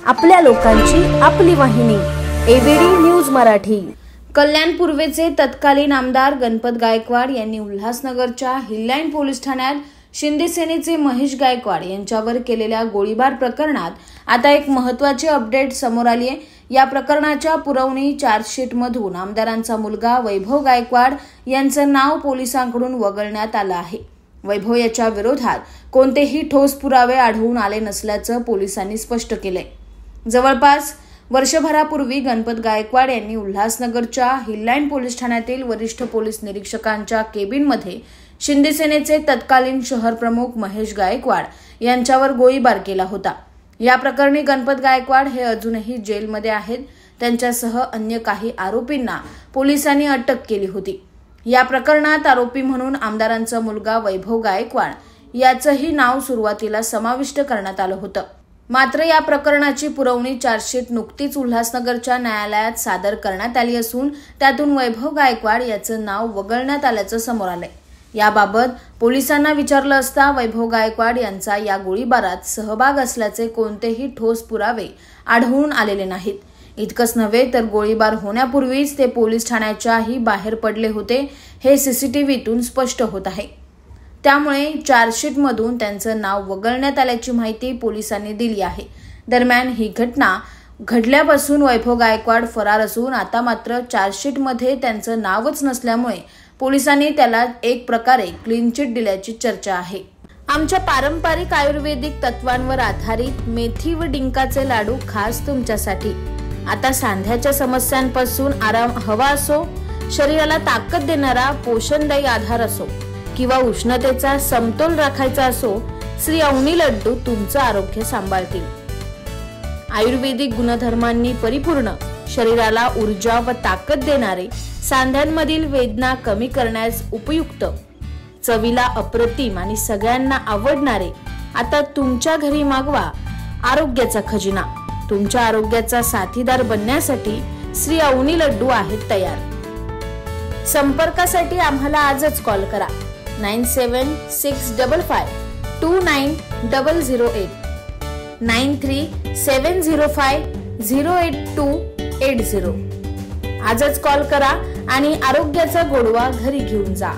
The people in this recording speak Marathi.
आपल्या लोकांची आपली वाहिनी एबीडी न्यूज मराठी। कल्याण पूर्वेचे तत्कालीन आमदार गणपत गायकवाड यांनी उल्हासनगरच्या हिललाईन पोलीस ठाण्यात शिंदे सेनेचे महेश गायकवाड यांच्यावर केलेल्या गोळीबार प्रकरणात आता एक महत्त्वाची अपडेट समोर आली आहे। या प्रकरणाच्या पुरवणी चार्जशीट मधून आमदारांचा मुलगा वैभव गायकवाड यांचं नाव पोलिसांकडून वगळण्यात आलं आहे। वैभव याच्या विरोधात कोणतेही ठोस पुरावे आढळून आले नसल्याचं पोलिसांनी स्पष्ट केलंय। जवळपास वर्षभरापूर्वी गणपत गायकवाड यांनी उल्हासनगरच्या हिललाईन पोलीस ठाण्यातील वरिष्ठ पोलीस निरीक्षकांच्या केबिनमध्ये शिंदे सेनेचे तत्कालीन शहर प्रमुख महेश गायकवाड यांच्यावर गोळीबार केला होता। या प्रकरणी गणपत गायकवाड हे अजूनही जेलमध्ये आहेत। त्यांच्यासह अन्य काही आरोपींना पोलिसांनी अटक केली होती। या प्रकरणात आरोपी म्हणून आमदारांचा मुलगा वैभव गायकवाड याचंही नाव सुरुवातीला समाविष्ट करण्यात आलं होतं। मात्र या प्रकरणाची पुरवणी चार्जशीट नुकतीच उल्हासनगरच्या न्यायालयात सादर करण्यात आली असून त्यातून वैभव गायकवाड याचं नाव वगळण्यात आल्याचं समोर आलंय। याबाबत पोलिसांना विचारलं असता वैभव गायकवाड यांचा या गोळीबारात सहभाग असल्याचे कोणतेही ठोस पुरावे आढळून आलेले नाहीत। इतकंच नव्हे तर गोळीबार होण्यापूर्वीच ते पोलीस ठाण्याच्याही बाहेर पडले होते हे सीसीटीव्हीतून स्पष्ट होत आहे। त्यामुळे चार्जशीटमधून त्यांचं नाव वगळण्यात आल्याची माहिती पोलिसांनी दिली आहे। दरम्यान ही घटना घडल्यापासून वैभव गायकवाड फरार असून आता मात्र चार्जशीटमध्ये त्यांचं नावच नसल्यामुळे पोलिसांनी त्याला एक प्रकारे क्लीन चिट दिल्याची चर्चा आहे। आमच्या पारंपरिक आयुर्वेदिक तत्वांवर आधारित मेथी व डिंकाचे लाडू खास तुमच्यासाठी। आता सांध्याच्या समस्यांपासून आराम हवा असो, शरीराला ताकद देणारा पोषणदायी आधार असो किंवा उष्णतेचा समतोल राखायचा असो, श्री अवनी लड्डू तुमचं आरोग्य सांभाळतील। आयुर्वेदिक गुणधर्मांनी परिपूर्ण, शरीराला ऊर्जा व ताकद देणारे, सांध्यांमधील वेदना कमी करण्यास उपयुक्त, चवीला अप्रतिम आणि सगळ्यांना आवडणारे आता तुमच्या घरी मागवा आरोग्याचा खजिना। तुमच्या आरोग्याचा साथीदार बनण्यासाठी श्री अवनी लड्डू आहेत तयार। संपर्कासाठी आम्हाला आजच कॉल करा 9665529008 9370508280। आजच कॉल करा आणि आरोग्याचा गोडवा घरी घेऊन जा।